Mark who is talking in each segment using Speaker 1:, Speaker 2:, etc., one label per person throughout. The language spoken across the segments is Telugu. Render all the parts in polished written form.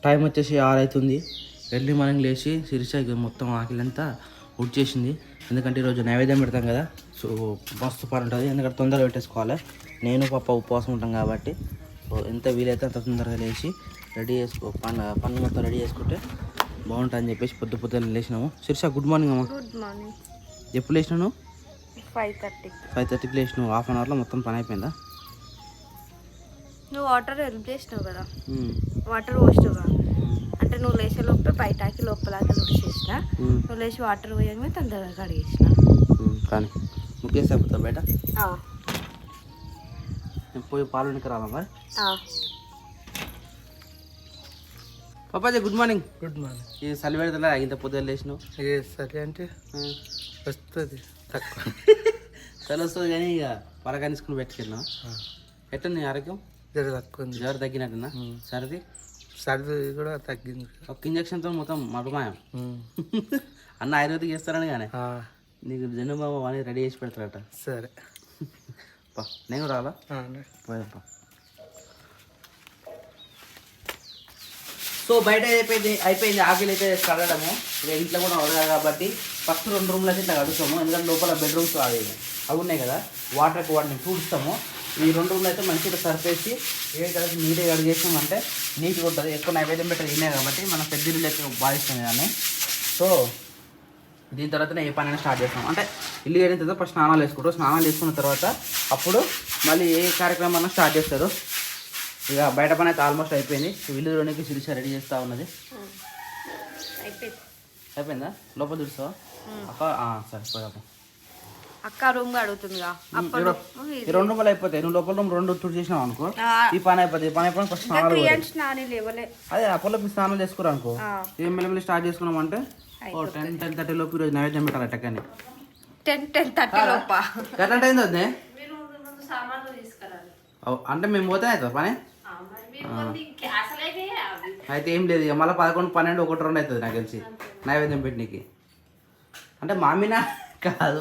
Speaker 1: టైం వచ్చేసి 6 అవుతుంది. ఎర్లీ మార్నింగ్ లేచి శిరీష మొత్తం ఆకిలంతా ఉడ్చేసింది. ఎందుకంటే ఈరోజు నైవేద్యం పెడతాం కదా, సో మస్తు పని ఉంటుంది. ఎందుకంటే తొందరగా పెట్టేసుకోవాలి. నేను పాప ఉపవాసం ఉంటాం కాబట్టి సో ఎంత వీలైతే అంత తొందరగా లేచి రెడీ చేసుకో పన్ను మొత్తం రెడీ చేసుకుంటే బాగుంటుంది అని చెప్పేసి పొద్దున్న లేచినాము. శిరీష గుడ్ మార్నింగ్ అమ్మా.
Speaker 2: Good morning.
Speaker 1: ఎప్పుడు లేచినావు?
Speaker 2: 5:30కి
Speaker 1: లేచినావు. హాఫ్ అన్ అవర్లో మొత్తం పని అయిపోయిందా?
Speaker 2: నువ్వు వాటర్ హెల్ప్ చేసినావు కదా, వాటర్ పోసినావు కదా, అంటే నువ్వు లేచే లోపల బయటకి లోపలకి చేసిన, నువ్వు లేచి వాటర్ పోయగానే తొందరగా కడిగేసిన.
Speaker 1: కానీ ముగ్గేసి అయిపోతావు బయట. పోయి పాలు రావా మరి? పాపాజీ గుడ్ మార్నింగ్.
Speaker 3: Good morning.
Speaker 1: ఇది చలి పెడతా ఇంత పొద్దున్న లేచినావు?
Speaker 3: సరే అంటే వస్తుంది తక్కువ.
Speaker 1: చలి వస్తుంది కానీ ఇక పరకాnisకుని పెట్టుకెళ్ళినా. ఎట్లా నీ ఆరోగ్యం?
Speaker 3: జర తక్కువ ఉంది.
Speaker 1: జ్వరం తగ్గినట్టున్నా? సర్ది
Speaker 3: కూడా తగ్గింది.
Speaker 1: ఒక్క ఇంజక్షన్తో మొత్తం మటుమాయం. అన్న ఆయుర్వేదిక్ చేస్తారని కానీ నీకు జన్మబాబు అని రెడీ చేసి పెడతారట.
Speaker 3: సరే
Speaker 1: నేను కూడా రావాలా? పోయప్ప. సో బయట అయిపోయింది ఆకలి అయితే కడగడము. ఇక ఇంట్లో కూడా వదలాలి కాబట్టి ఫస్ట్ 2 రూమ్లు అయితే ఇట్లా కడుగుతాము. ఎందుకంటే లోపల బెడ్రూమ్స్ అవి ఉన్నాయి కదా, వాటిని చూడుస్తాము. ఈ 2 రూమ్లు అయితే మంచిగా సర్ఫేసి కలిసి నీట్గా కడిగేసామంటే నీట్గా ఉంటుంది. ఎక్కువ నైవేద్యం పెట్టారు తినే కాబట్టి మనం పెద్ద ఇల్లు ఎక్కువ భావిస్తాం దాన్ని. సో దీని తర్వాతనే ఏ పనైనా స్టార్ట్ చేస్తాం. అంటే ఇల్లు కడిగిన తర్వాత ఫస్ట్ స్నానాలు వేసుకుంటారు. స్నానాలు వేసుకున్న తర్వాత అప్పుడు మళ్ళీ ఏ కార్యక్రమం స్టార్ట్ చేస్తారు. ఇక బయట పని అయితే ఆల్మోస్ట్ అయిపోయింది. ఇల్లులోనికి శిరీష రెడీ చేస్తూ ఉన్నది. అయిపోయిందా? లోపల చూస్తావా అక్క? సరే పోయాక
Speaker 2: అక్క రూమ్ అడుగుతుందిగా.
Speaker 1: ఈ 2 రూములు అయిపోతాయి. నువ్వు లోపల రూమ్ 2 టూర్ చేసినావు అనుకో, ఈ పని అయిపోతుంది. ఈ పని అయిపోయి ఫస్ట్ స్నానాలు. అదే అప్పట్లో మీరు స్నానాలు చేసుకురా అనుకో, ఏం మెల్లమెల్లి స్టార్ట్ చేసుకున్నాం అంటే 10-10:30 లోపు ఈరోజు నైవేద్యం పెట్టాలి. టక్కని
Speaker 2: 10-10:30 లోప
Speaker 1: ఎట్లా అయింది వద్దే? అంటే మేము పోతే అవుతుంది పని. అయితే ఏం లేదు, మళ్ళీ 11, 12, 1, 2 అవుతుంది నాకు తెలిసి నైవేద్యం పెట్టినకి. అంటే మామినా కాదు,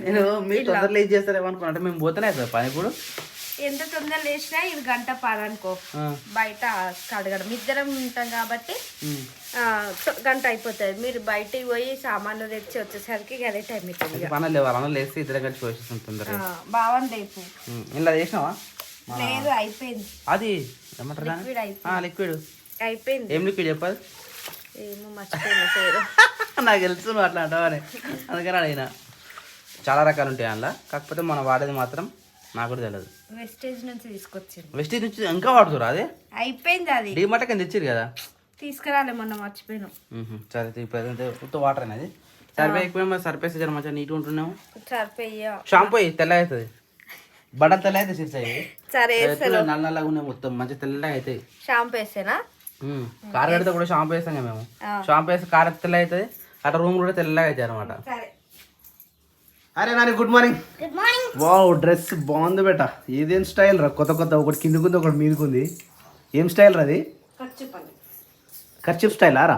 Speaker 1: నేను మీరు తొందరలో లేచి చేస్తారేమో అనుకున్నా. అంటే మేము పోతేనే అవుతుంది పని. ఇప్పుడు
Speaker 2: ఎంత తొందర లేచినా ఇది గంట పాలనుకో, బయట కడగడం ఇద్దరం ఉంటాం కాబట్టి గంట అయిపోతుంది. మీరు బయటికి పోయి సామాన్లు తెచ్చి వచ్చేసరికి అదే టైం అవుతుంది.
Speaker 1: పనులు లేవు, అలా లేస్తే ఇద్దరు కలిసి పోసేస్తుంది తొందరగా.
Speaker 2: బాగుంది రేపు.
Speaker 1: ఇలా చేసినావా?
Speaker 2: లేదు అయిపోయింది.
Speaker 1: అది ఏమంటారు లిక్విడ్
Speaker 2: అయిపోయింది.
Speaker 1: ఏం లిక్విడ్ చెప్పాలి?
Speaker 2: ఏమో మర్చిపోయింది పేరు.
Speaker 1: నాకు తెలుసు నువ్వు అట్లా అంటావని, అందుకని అడిగిన. చాలా రకాలు ఉంటాయి అందులో, కాకపోతే మనం వాడేది మాత్రం నాకు కూడా తెలియదు.
Speaker 2: వెస్టేజ్ నుంచి తీసుకొచ్చింది.
Speaker 1: వెస్టేజ్ నుంచి ఇంకా వాడుతురా? అది
Speaker 2: అయిపోయింది. అది
Speaker 1: డీమార్ట్ కింద తెచ్చిరు కదా,
Speaker 2: తీసుకురాలే మొన్న మర్చిపోయినాం.
Speaker 1: సరే ఇప్పుడు వాటర్ అనేది సరిపోయి ఎక్కువ సరిపేసి జర మంచిగా నీట్గా ఉంటున్నాము.
Speaker 2: సరిపోయా
Speaker 1: షాంపూ తెల్ల అవుతుంది, బట్టలు తెల్ల అయితే సిరిసాయి.
Speaker 2: సరే
Speaker 1: నల్లగా ఉన్నాయి మొత్తం మంచిగా తెల్లగా అవుతాయి.
Speaker 2: షాంపూ వేసేనా?
Speaker 1: కార్ కడితే కూడా షాంపూ వేస్తాం కదా మేము. షాంపూ వేస్తే కార్ తెల్ల అవుతుంది, అట్లా రూమ్ కూడా తెల్లగా అవుతాయి అనమాట. అరే Nani good morning. Wow dress బాగుంది బేట. ఏదేం స్టైల్ రా, కొత్త ఒకటి కిందకుంది ఒకటి మీదకుంది. ఏం స్టైల్ రా అది? కర్చీఫ్ స్టైల్ రా.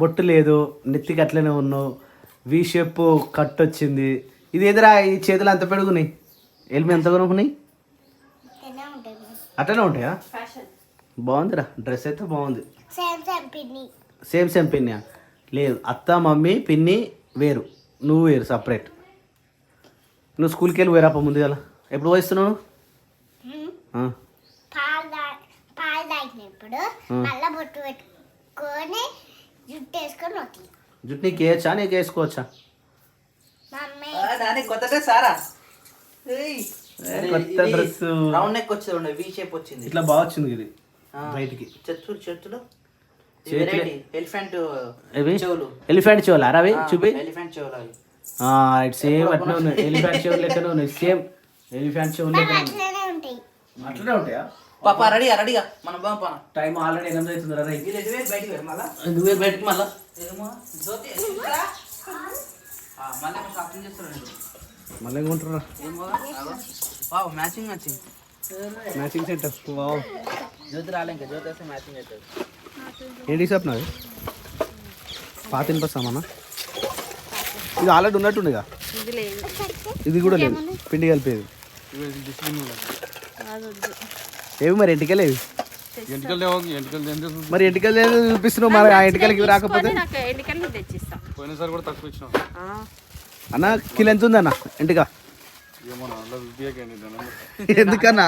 Speaker 1: బొట్టు లేదు, నెత్తికి అట్లనే ఉన్నావు, వి షేప్ కట్ వచ్చింది. ఇది ఎదురా ఈ చేతులు అంత పెరుగున్నాయి, ఎల్మి ఎంత కొనుక్కున్నాయి? అట్లనే ఉంటాయా? బాగుందిరా డ్రెస్ అయితే బాగుంది. సేమ్ పిన్ని లేదు, అత్త మమ్మీ పిన్ని వేరు, నువ్వు వేరు సపరేట్. నువ్వు స్కూల్కి వెళ్ళి పోయిరాప ముందు కదా. ఎప్పుడు పోయిస్తున్నావు? జుట్టు నీకు వేయచ్చా, నీకు వేసుకోవచ్చా? కొత్త డ్రెస్ రౌండ్ నెక్ వచ్చింది, వి షేప్ వచ్చింది, ఇట్లా బాగా వచ్చింది. ఇది బయటికి చేతులు ఎలిఫెంట్ చెవులు అరవి చూపి. ఎలిఫెంట్ చెవులు అవి సేమ్ అట్లా ఉన్నాయి, ఎలిఫెంట్ చెవులు లెక్కనే ఉన్నాయి. సేమ్ ఎలిఫెంట్ చెవులు లెక్కనే ఉన్నాయి. అట్లనే ఉంటాయా పాప? రెడీగా మనం టైం ఆల్రెడీ 8 అవుతుంది. బయటికి బయటికి మళ్ళా మళ్ళీ కొంటారా? Matching centre. వావ్ జ్యోతి రాలే, ఇంకా జ్యోతి వస్తే మ్యాచింగ్ అవుతుంది. ఏంటి షాప్ నాది? పాత ఇనిపిస్తామన్నా. ఇది ఆల్రెడీ ఉన్నట్టుండగా, ఇది కూడా లేదు, పిండి కలిపేది. ఏవి మరి ఇంటికెళ్ళేవి?
Speaker 4: మరి ఎంటికలు లేదు చూపిస్తున్నావు, మరి ఆ ఎంటికలకి ఇవి రాకపోతే
Speaker 2: నాకు ఎండికలు తెచ్చిస్తా.
Speaker 5: పోయినసారి కూడా తక్కువ ఇచ్చినాం.
Speaker 4: అన్న కిలో ఎంత ఉందన్న ఎంటిక?
Speaker 5: ఏమో అలా చూపియకండి
Speaker 4: ఎందుకన్నా?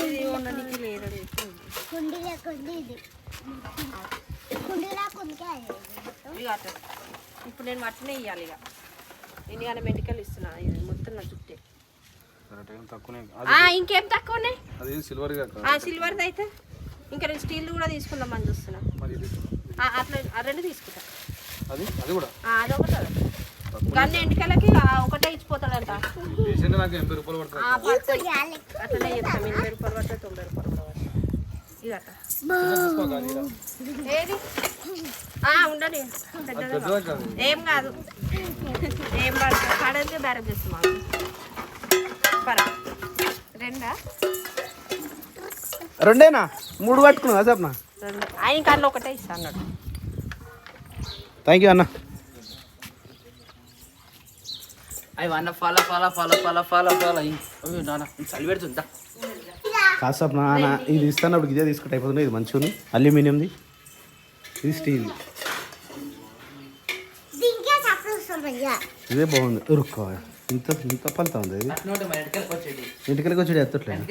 Speaker 2: ఇది ఉండడానికి లేదు. ఇక అట్లా. ఇప్పుడు నేను మటనే ఇవ్వాలి. ఇక ఎన్నికైనా మెడికల్ ఇస్తున్నా. ఇది మొత్తం నా చుట్టే.
Speaker 5: తక్కువనే.
Speaker 2: ఇంకేం తక్కువ ఉన్నాయి?
Speaker 5: అది సిల్వర్
Speaker 2: సిల్వర్ది అయితే ఇంకా నేను స్టీల్ కూడా తీసుకుందామని చూస్తున్నా. అట్లా ఆ రెండు తీసుకుంటా.
Speaker 5: అది అది కూడా
Speaker 2: అదొకటి గన్ని ఎంటికలకి ఒకటే ఇచ్చిపోతాడంట.
Speaker 5: నాకు 80 రూపాయలు పడుతుంది.
Speaker 2: అట్లనే చెప్తాం. 80 రూపాయలు పడుతుంది, 90 రూపాయలు కూడా పడుతుంది. ఇది అట్ట ఏది ఉండని పెద్దది ఏం కాదు. ఏం పడుతుంది పడైతే బేరం చేస్తాం.
Speaker 4: రెండేనా 3 పట్టుకున్నావా సప్న?
Speaker 2: ఆయన కళ్ళు ఒకటే ఇస్తా అన్నాడు.
Speaker 4: థ్యాంక్ యూ అన్న.
Speaker 1: అవి అన్న follow follow follow follow follow follow నాన్న చలి పెడుతుందా?
Speaker 4: కాదు సప్న, ఇది ఇస్తున్నప్పుడు ఇదే తీసుకుంటే అయిపోతుంది. ఇది మంచిగా ఉంది, అల్యూమినియంది, ఇది స్టీల్. ఇదే బాగుంది. ఉరుక్కో ఇంత ఇంత పలుతా ఉంది. ఇది ఇంటికలకి వచ్చి ఎత్తట్లేదు.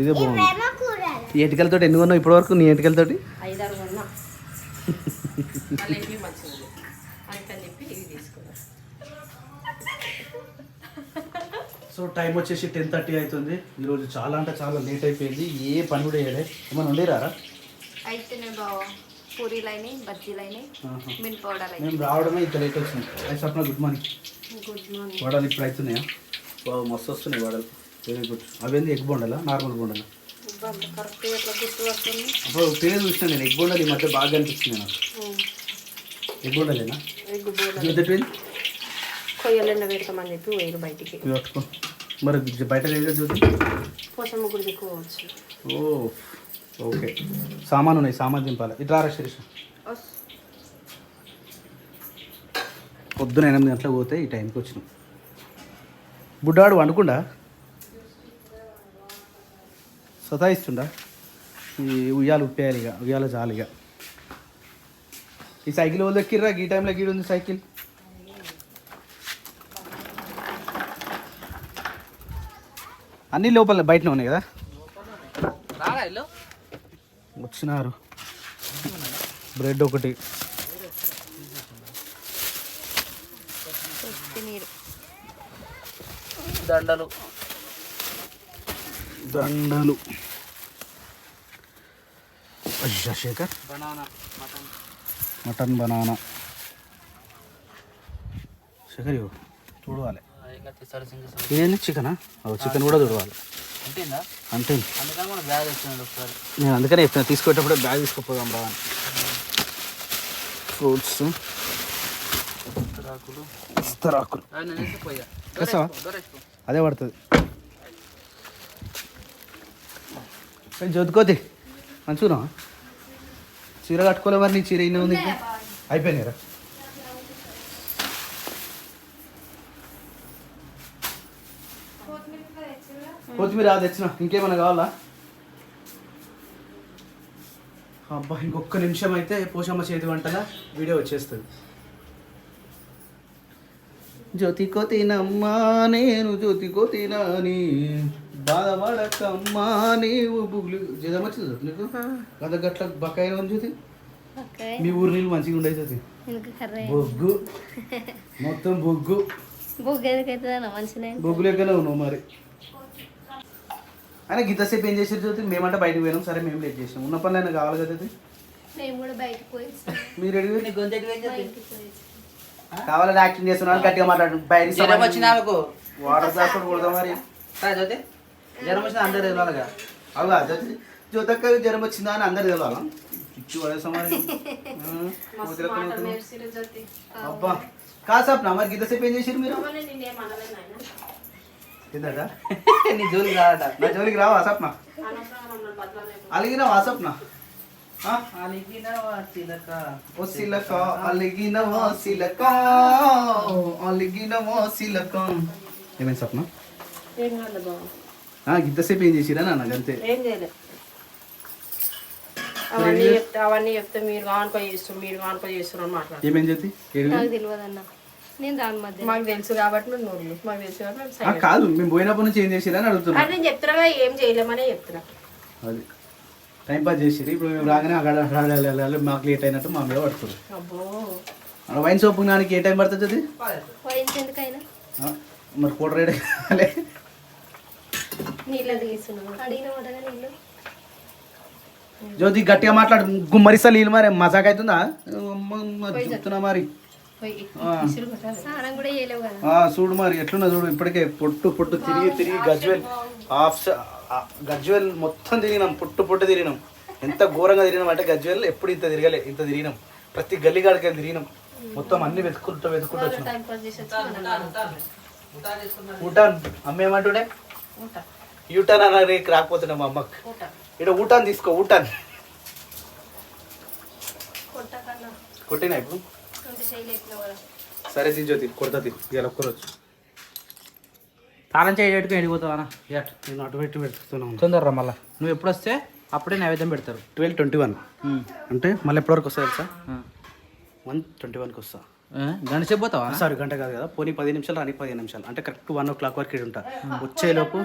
Speaker 4: ఇదే బాగుంది. ఈ ఎంటికలతో ఎన్ని కొన్నావు ఇప్పటి వరకు? నీ ఎంటికలతోటి
Speaker 2: 5-6 కొన్నా. అందుకని చెప్పి ఇవి తీసుకున్నా.
Speaker 4: సో టైం వచ్చేసి 10:30 అవుతుంది. ఈరోజు చాలా అంటే చాలా లేట్ అయిపోయింది. ఏ పని కూడా చేయలే. ఏమన్నా ఉండేరారా?
Speaker 2: అయితేనే బావ పూరీలు అయినాయి, బజ్జీలు అయినాయి, మినపవడాలు అయినాయి.
Speaker 4: మేము రావడమే ఇంత లేట్ వచ్చింది. అది Sapna good morning.
Speaker 2: Good morning.
Speaker 4: వడలు ఇప్పుడు అవుతున్నాయా? బాగా మస్తు వస్తున్నాయి వడలు. Very good. అవేంది ఎగ్ బొండాలా నార్మల్ బొండాలా?
Speaker 2: కరెక్ట్ ఎట్లా గుర్తు వస్తుంది.
Speaker 4: అప్పుడు పేరు చూసిన నేను ఎగ్ బొండాలు ఈ మధ్య బాగా అనిపిస్తుంది నాకు. ఎగ్ బొండాలేనా?
Speaker 2: ఎగ్ బోర్డు
Speaker 4: చెప్పింది
Speaker 2: కొయ్యలెండ పెడతామని చెప్పి వేరు బయటికి
Speaker 4: పట్టుకో. మరి బయట లేదా చూసి
Speaker 2: పోసం ముగ్గురు దిక్కువచ్చు.
Speaker 4: ఓ ఓకే. సామాన్ ఉన్నాయి, సామాన్ దింపాలి. ఇట్లా శిరీష పొద్దున 8 గంటలకు పోతే ఈ టైంకి వచ్చినాం. బుడ్డాడు వండుకుండా సతాయిస్తుండా? ఈ ఉయ్యాలు ఉప్పేయాలి, ఇక ఉయ్యాల జాలిగా. ఈ సైకిల్ వాళ్ళు ఎక్కిర్రా? ఈ టైంలో గీడు ఉంది సైకిల్. అన్నీ లోపల బయటనే ఉన్నాయి కదా. వచ్చినారు. బ్రెడ్ ఒకటి,
Speaker 1: దండలు
Speaker 4: దండలు. అయ్యా Shekhar,
Speaker 1: banana
Speaker 4: mutton banana. Shekhar ఇవ్వు చూడవాలి. ఇదేంటి చికెనా? చికెన్ కూడా చూడవాలి.
Speaker 1: అంతేందా?
Speaker 4: అంతే.
Speaker 1: అందుకని కూడా బ్యాగ్ వచ్చినాడు ఒకసారి.
Speaker 4: నేను అందుకనే చెప్తున్నా తీసుకునేటప్పుడు బ్యాగ్ తీసుకుపోదాం రా. ఫ్రూట్స్, ఇస్తరాకులు. అదే పడుతుంది. జ్యోతికోతి మంచిగా చీర కట్టుకోలే. మరి నీ చీర ఇన్ని ఉంది అయిపోయినారా? కొత్తిమీర తెచ్చిన. ఇంకేమైనా కావాలా? అబ్బా ఇంకొక నిమిషం అయితే పోషమ్మ చేతి వంటల వీడియో వచ్చేస్తుంది. జ్యోతికో తినమ్మా నేను జ్యోతికో తినాని బాధపడకమ్మా నీవు బుగ్గులు జదం వచ్చింది నీకు గద గట్ల బకాయి ఉంది జ్యోతి. మీ ఊరు నీళ్ళు మంచిగా ఉండే జ్యోతి. బొగ్గు మొత్తం బొగ్గు. బొగ్గు లెక్కనే ఉన్నావు మరి. అయినా గిద్దసేపు ఏం చేసారు జ్యోతి? మేమంటే బయటకు పోయినాం. సరే మేము లేట్ చేసినాం. ఉన్న పనులు అయినా కావాలి కదా. మీరు కావాలని యాక్టింగ్ చేస్తున్నాను. గట్టిగా మాట్లాడు.
Speaker 1: జ్వరం వచ్చిన
Speaker 4: వాటర్ దాచుకొని కొడదాం మరి.
Speaker 1: జ్యోతి జ్వరం వచ్చిన అందరు తెలియాలిగా.
Speaker 4: అవునా జ్యోతి? జ్యోతక్క జ్వరం వచ్చిందా అని అందరు తెలవాలా? ఇచ్చి పడేస్తాం మరి. అబ్బా కాదు సార్ మరి గిద్దసేపు ఏం చేసారు మీరు? ఏంటట? నీ జోలికి రాదట. నా జోలికి రావా సప్న? అలిగినావా సప్న?
Speaker 1: అలిగిన చిలక
Speaker 4: ఓ సిలక అలిగిన ఓ సిలక అలిగిన ఓ సిలక. ఏమైంది సప్న?
Speaker 2: ఏం కాదు బావ,
Speaker 4: ఇంతసేపు ఏం చేసిరా నాన్న అంతే?
Speaker 2: ఏం చేయలేదు. అవన్నీ చెప్తే మీరు కానుకో చేస్తున్నారు మాట్లాడు.
Speaker 4: ఏమేం చేతి
Speaker 2: నాకు తెలియదు అన్న, నేను దాని మధ్య మాకు తెలుసు కాబట్టి మేము నోళ్ళు మాకు తెలుసు కాబట్టి మేము silent.
Speaker 4: కాదు మేము పోయినప్పటి నుంచి ఏం చేసిరా అని అడుగుతున్నా.
Speaker 2: అది నేను చెప్తున్నా ఏం చేయలేమనే చెప్తున్నా.
Speaker 4: అది టైం పాస్ చేసిరు. ఇప్పుడు మేము రాగానే అక్కడ మాకు లేట్ అయినట్టు మా మీద పడుతుంది.
Speaker 2: అబ్బో
Speaker 4: వైన్ షాప్ నానికి ఏ టైం పడుతుంది అది?
Speaker 2: పోయింది ఎందుకైనా
Speaker 4: మరి కూడ రేట్
Speaker 2: నీళ్ళు తీసుకున్నాను అడిగిన వాటగా నీళ్ళు.
Speaker 4: జ్యోతి గట్టిగా మాట్లాడు, గుమ్మరిస్తా నీళ్ళు మరి మజాక్ అవుతుందా? చెప్తున్నా మరి
Speaker 2: స్నానం కూడా చేయలేవు కదా.
Speaker 4: చూడు మరి ఎట్లున్నా చూడు, ఇప్పటికే పొట్టు తిరిగి గజ్వెల్ గజ్వెల్ మొత్తం తిరిగినాం, పొట్టు తిరిగినాం. ఎంత ఘోరంగా తిరిగినాం అంటే గజ్వెల్ ఎప్పుడు ఇంత తిరగలే, ఇంత తిరిగినాం. ప్రతి గల్లీ కాడికి తిరిగినాం, మొత్తం అన్ని వెతుక్కుంటూ వచ్చినాం.
Speaker 2: టైం పాస్ చేసి వచ్చి
Speaker 4: ఊటాన్ అమ్మ ఏమంటుండే? యూటాన్ అన్నది రాకపోతుండే మా అమ్మకు. ఇక్కడ ఊటాన్ తీసుకో, ఊటాన్
Speaker 2: కొట్టకన్నా
Speaker 4: కొట్టినా ఇప్పుడు.
Speaker 2: కొంచెం చేయలేకపోయావు కదా.
Speaker 4: సరే జ్యోతి కొడుతుంది ఇవాళ ఒక్కరోజు.
Speaker 1: తాళం చేయి పెట్టుకుని వెళ్ళిపోతావా?
Speaker 4: నేను అటు పెట్టి పెడుతున్నాను.
Speaker 1: తొందరరా మళ్ళీ నువ్వు ఎప్పుడు వస్తే అప్పుడే నైవేద్యం పెడతారు.
Speaker 4: 12:21 అంటే మళ్ళీ ఎప్పటివరకు వస్తా తెలుసా? 1:21కి వస్తా.
Speaker 1: గంట సేపు పోతావా?
Speaker 4: సారీ గంట కాదు కదా, పోనీ 10 నిమిషాలు రాని 15 నిమిషాలు అంటే కరెక్ట్ 1 o'clock వరకు ఇక్కడ ఉంటా. వచ్చేలోపు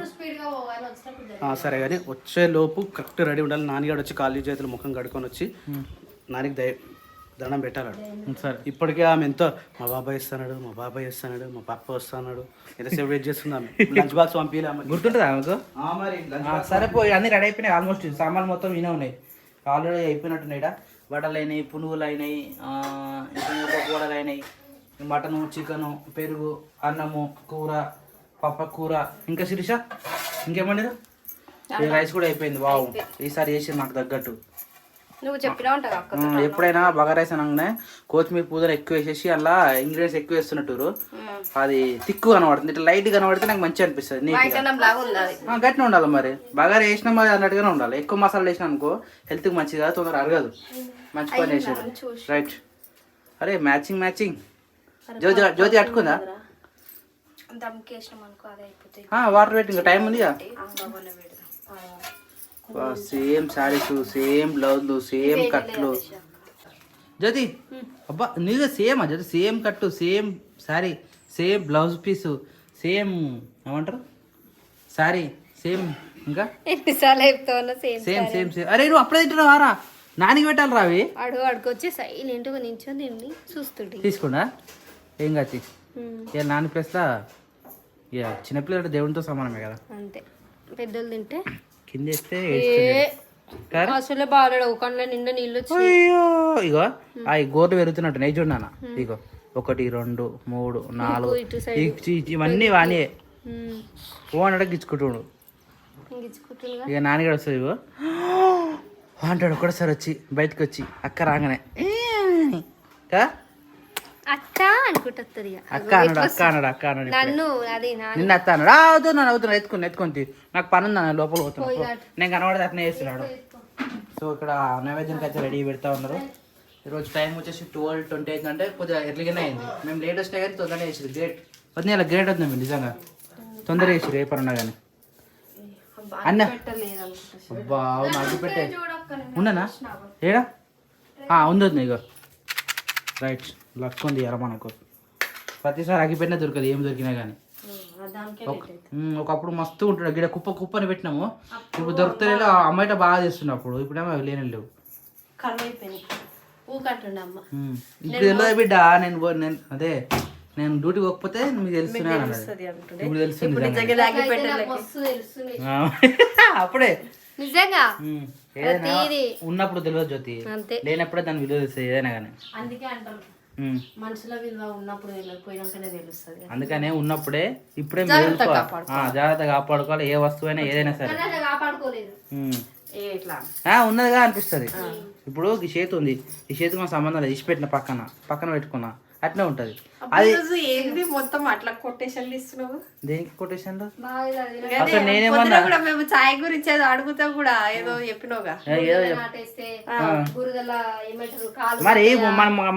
Speaker 4: సరే కానీ వచ్చేలోపు కరెక్ట్ రెడీ ఉండాలి. నాన్నగాడు వచ్చి కాళ్ళు చేతులు ముఖం కడుక్కొని వచ్చి నానికి దండం పెట్టాలి.
Speaker 1: సరే
Speaker 4: ఇప్పటికే ఆమె ఎంతో మా బాబాయ్ వస్తున్నాడు, మా పాప వస్తున్నాడు, ఎంతసేపు వెయిట్ చేస్తున్నాం. లంచ్ బాక్స్ పంపించాలి ఆమె.
Speaker 1: గుర్తుంటుందా ఆమెకు?
Speaker 4: మరి
Speaker 1: సరే పోయి అన్నీ రెడీ అయిపోయినాయి. ఆల్మోస్ట్ సామాన్లు మొత్తం వినే ఉన్నాయి, ఆల్రెడీ అయిపోయినట్టున్నాయి. వడలు అయినాయి, పునుగులు అయినాయి, కూరలు అయినాయి, మటను, చికెను, పెరుగు, అన్నము, కూర, పప్ప కూర. ఇంకా శిరీష ఇంకేమంటారు? రైస్ కూడా అయిపోయింది. వావ్, ఈసారి చేసి నాకు తగ్గట్టు.
Speaker 2: నువ్వు చెప్పినా ఉంటావు అక్క.
Speaker 1: ఎప్పుడైనా బగా రైస్ అనగానే కొత్తిమీర పూదలు ఎక్కువ వేసేసి అలా ఇంగ్రీడియంట్స్ ఎక్కువ వేస్తున్నట్టు అది తిక్కు కనబడుతుంది. ఇట్లా లైట్ కనబడితే నాకు మంచిగా అనిపిస్తుంది. గట్టిగా ఉండాలి మరి, బాగా వేసినా మరి అన్నట్టుగానే ఉండాలి. ఎక్కువ మసాలా వేసినా అనుకో హెల్త్కి మంచిది కాదు, తొందరగా అరగదు. మంచి పని చేసేది. రైట్. అరే మ్యాచింగ్ జ్యోతి అట్టుకుందా? వాటర్ పెట్టి ఇంకా టైం ఉంది. సేమ్ శారీస్, సేమ్ బ్లౌజ్లు, సేమ్ కట్లు. జ్యోతి అబ్బా నీకు సేమ్ జ్యోతి, సేమ్ కట్టు, same sari, same blouse piece, same ఏమంటారు శారీ, సేమ్ ఇంకా సేమ్ సేమ్ సేమ్. అరే నువ్వు అప్పుడే తింటున్నావు వారా? నానికి పెట్టాలి రావి.
Speaker 2: అడుగొచ్చి సైలెంట్గా నించొని చూస్తుంటే
Speaker 1: తీసుకున్నా ఏం కాదు. ఇక నాని ప్లేస్లా ఇక చిన్నపిల్లలు దేవునితో సమానమే కదా.
Speaker 2: అంతే, పెద్దలు తింటే
Speaker 1: కింద వేస్తే
Speaker 2: అసలే బాగాలేడు. కళ్ళ నిండా నీళ్ళు
Speaker 1: అయ్యో. ఇగో అవి గోర్లు పెరుగుతున్నట్టు నేను చూడన్నా. ఇగో 1 2 3 4 ఇవన్నీ వాణి ఫోన్ అంటే గిచ్చుకుంటుడు. ఇక నాన్నగారు వస్తుంది. ఇగో అంటాడు ఒకటేసారి వచ్చి బయటకు వచ్చి అక్క రాగానే
Speaker 2: అక్క అనుకుంటుంది.
Speaker 1: అక్క అన్నాడు నిన్న అత్త అన్నాడు. అవుతున్నాడు ఎత్తుకొని నాకు పని ఉంది లోపల పోతున్నాడు. నేను కనబడితే అట్నే చేస్తున్నాడు. సో ఇక్కడ నైవేద్యానికి అయితే రెడీ పెడతా ఉన్నారు. ఈరోజు టైం వచ్చేసి 12:20 అయిందంటే కొద్దిగా ఎర్లీగానే అయింది. మేము లేట్ వచ్చినా కానీ తొందరగా చేసారు. గ్రేట్ వద్దు, ఇలా గ్రేట్ వద్దు. మేము నిజంగా తొందరగా చేసారు ఏ పనున్నా కానీ. అన్న అబ్బా నాకు పెట్టే ఉండనా ఏడా ఉంది ఇగో. రైట్ లక్ ఉంది ఎరా మనకు. ప్రతిసారి అగిపెట్టినా దొరకదు, ఏం దొరికినా కానీ. ఒకప్పుడు మస్తు ఉంటాడు గిడ కుప్పని పెట్టినాము. ఇప్పుడు దొరుకుతలేదు. అమ్మాయిట బాగా చేస్తున్నప్పుడు, ఇప్పుడేమో అవి లేని లేవు. ఇప్పుడు తెలియదు బిడ్డ. నేను అదే నేను డ్యూటీకి పోకపోతే మీకు తెలుస్తున్నాను అన్నది. ఇప్పుడు తెలుస్తుంది అప్పుడే
Speaker 2: నిజంగా.
Speaker 1: ఉన్నప్పుడు తెలియదు జ్యోతి, లేనప్పుడే దాని విలువ తెలుస్తుంది ఏదైనా కానీ.
Speaker 2: అందుకే అంటారు మనుషుల విలువ ఉన్నప్పుడు పోయినాకనే తెలుస్తుంది.
Speaker 1: అందుకనే ఉన్నప్పుడే ఇప్పుడే జాగ్రత్తగా కాపాడుకోవాలి. ఏ వస్తువు అయినా ఏదైనా సరే. ఉన్నదిగా అనిపిస్తుంది. ఇప్పుడు ఈ చేతి ఉంది, ఈ చేతికి మన సంబంధం లేదు. ఇచ్చిపెట్టిన పక్కన పెట్టుకున్నా అట్నే ఉంటుంది అది.
Speaker 2: ఏంది మొత్తం అట్లా కొటేషన్లు ఇస్తున్నావు?
Speaker 1: దేనికి కొటేషన్లో
Speaker 2: అదే,
Speaker 1: అసలు నేనేమన్నా
Speaker 2: కూడా మేము చాయ్ గురించి ఏదో అడుగుతాం కూడా ఏదో చెప్పినావుగా.
Speaker 1: ఏదో మరి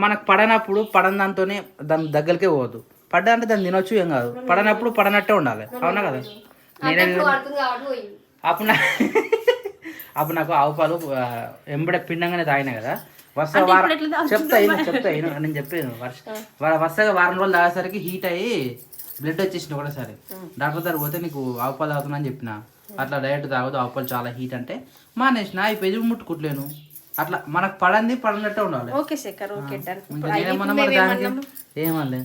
Speaker 1: మనకు పడనప్పుడు పడని దాంతోనే దాని దగ్గరికే పోవద్దు. పడ్డా అంటే దాన్ని తినొచ్చు, ఏం కాదు. పడనప్పుడు పడనట్టే ఉండాలి, అవునా కదా? నేనే అప్పుడు నాకు ఆవు పాలు ఎంబడే పిండంగానే తాగినా కదా. వరుసగా వారం చెప్తా నేను చెప్పేది వరుసగా వారం రోజులు తాగేసరికి హీట్ అయ్యి బ్లడ్ వచ్చేసింది ఒకటేసారి. డాక్టర్ దగ్గర పోతే నీకు ఆవు పాలు తాగుతున్నా అని చెప్పిన. అట్లా డైరెక్ట్ తాగదు, ఆవు పాలు చాలా హీట్ అంటే మానేసిన. ఈ పెరుగు ముట్టుకుంటలేను. అట్లా మనకు పడనట్టే ఉండాలి. నేనేమన్నా మరి దానికి ఏమనలే.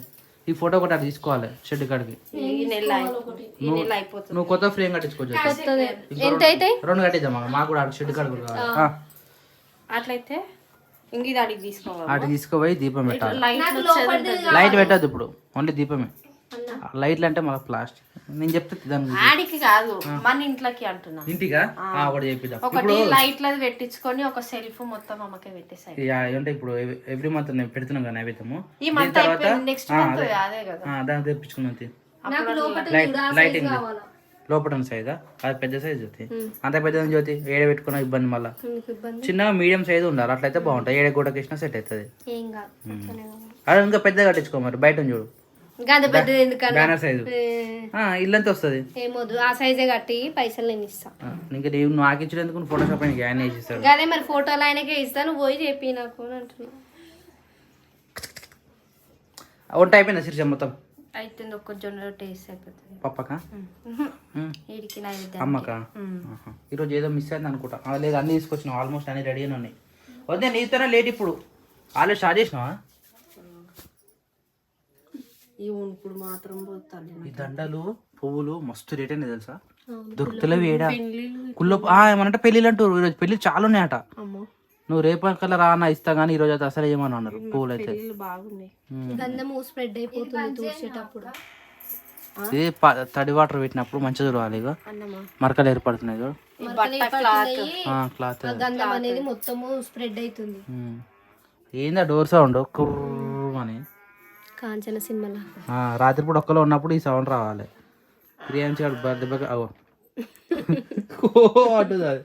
Speaker 1: ఈ ఫోటో ఒకటి అటు తీసుకోవాలి షెడ్ కాడికి. నువ్వు కొత్త ఫ్రేమ్ కట్టించుకోవచ్చు. 2 కట్టిద్దాం మాకు కూడా అటు షెడ్ కాడికి కావాలి.
Speaker 2: అట్లయితే ఇంక అడిగి తీసుకోవాలి.
Speaker 1: అటు తీసుకుపోయి దీపం పెట్టాలి. లైట్ పెట్టద్దు ఇప్పుడు, ఓన్లీ దీపమే. లైట్లు అంటే మళ్ళీ ప్లాస్టిక్. నేను చెప్తే దాని
Speaker 2: ఆడికి కాదు, మన ఇంట్లోకి అంటున్నా.
Speaker 1: ఇంటిగా ఒకటి చెప్పిద్దాం.
Speaker 2: ఒకటి లైట్లు పెట్టించుకొని ఒక సెల్ఫ్ మొత్తం అమ్మకే పెట్టేసాయి.
Speaker 1: అంటే ఇప్పుడు ఎవ్రీ మంత్ నేను పెడుతున్నాం కదా నైవేద్యము.
Speaker 2: ఈ మంత్ అయిపోయింది, నెక్స్ట్ మంత్ అదే కదా.
Speaker 1: దాన్ని తెప్పించుకున్నాం. లైటింగ్ లోపల సైజా? అది పెద్ద సైజు జ్యోతి. అంత పెద్ద జ్యోతి ఏడ పెట్టుకున్న ఇబ్బంది. మళ్ళీ చిన్నగా మీడియం సైజు ఉండాలి, అట్లయితే బాగుంటుంది. ఏడ గూడకి ఇచ్చినా సెట్ అవుతుంది. అదే ఇంకా పెద్దగా కట్టించుకో మరి. బయట చూడు బ్యానర్ సైజు ఇల్లంతా వస్తుంది.
Speaker 6: ఏమోదు ఆ సైజే కట్టి పైసలు నేను ఇస్తా.
Speaker 1: ఇంకా నీవు నాకు ఇచ్చినందుకు ఫోటోషాప్ ఆయనకి ఆయన వేసిస్తాడు.
Speaker 6: అదే మరి ఫోటోలు ఆయనకే ఇస్తాను, పోయి చెప్పి నాకు అంటున్నా.
Speaker 1: వంట అయిపోయిందా శిరీష మొత్తం?
Speaker 2: అయితే ఒక జొన్న టేస్ట్ అయిపోతుంది.
Speaker 1: పప్పకా
Speaker 2: వీడికి నైవేద్యం
Speaker 1: అమ్మకా? ఈరోజు ఏదో మిస్ అయింది అనుకుంటా. లేదు అన్నీ తీసుకొచ్చినావు, ఆల్మోస్ట్ అన్నీ రెడీగానే ఉన్నాయి. వద్దే నీతోనే లేట్. ఇప్పుడు ఆల్రెడీ స్టార్ట్ చేసినావా?
Speaker 2: ఇప్పుడు మాత్రం పోతాను.
Speaker 1: ఈ దండలు పువ్వులు మస్తు రేట్ అయినాయి తెలుసా? దొరుకుతలేవు ఏడా. కుళ్ళ ఏమనంటే పెళ్ళిళ్ళు అంటారు. ఈరోజు పెళ్ళి చాలా ఉన్నాయట. నువ్వు రేపటికల్లా రా అన్న ఇస్తా గానీ ఈరోజు అయితే అసలు ఏమని అన్నారు. పువ్వులు అయితే
Speaker 6: గంధము స్ప్రెడ్ అయిపోతుంది తూర్చేటప్పుడు.
Speaker 1: ఇది తడి వాటర్ పెట్టినప్పుడు మంచిగా చూడాలి. ఇక మరకలు ఏర్పడుతున్నాయి చూడు. క్లాత్
Speaker 6: గంధం అనేది మొత్తము స్ప్రెడ్ అవుతుంది.
Speaker 1: ఏందా డోర్ సౌండ్ కుర్రు అని?
Speaker 6: కాంచన సినిమాలో
Speaker 1: రాత్రిపూట ఒక్కలో ఉన్నప్పుడు ఈ సౌండ్ రావాలి. ప్రియాంశ దెబ్బగా అవు అంటుంది అది.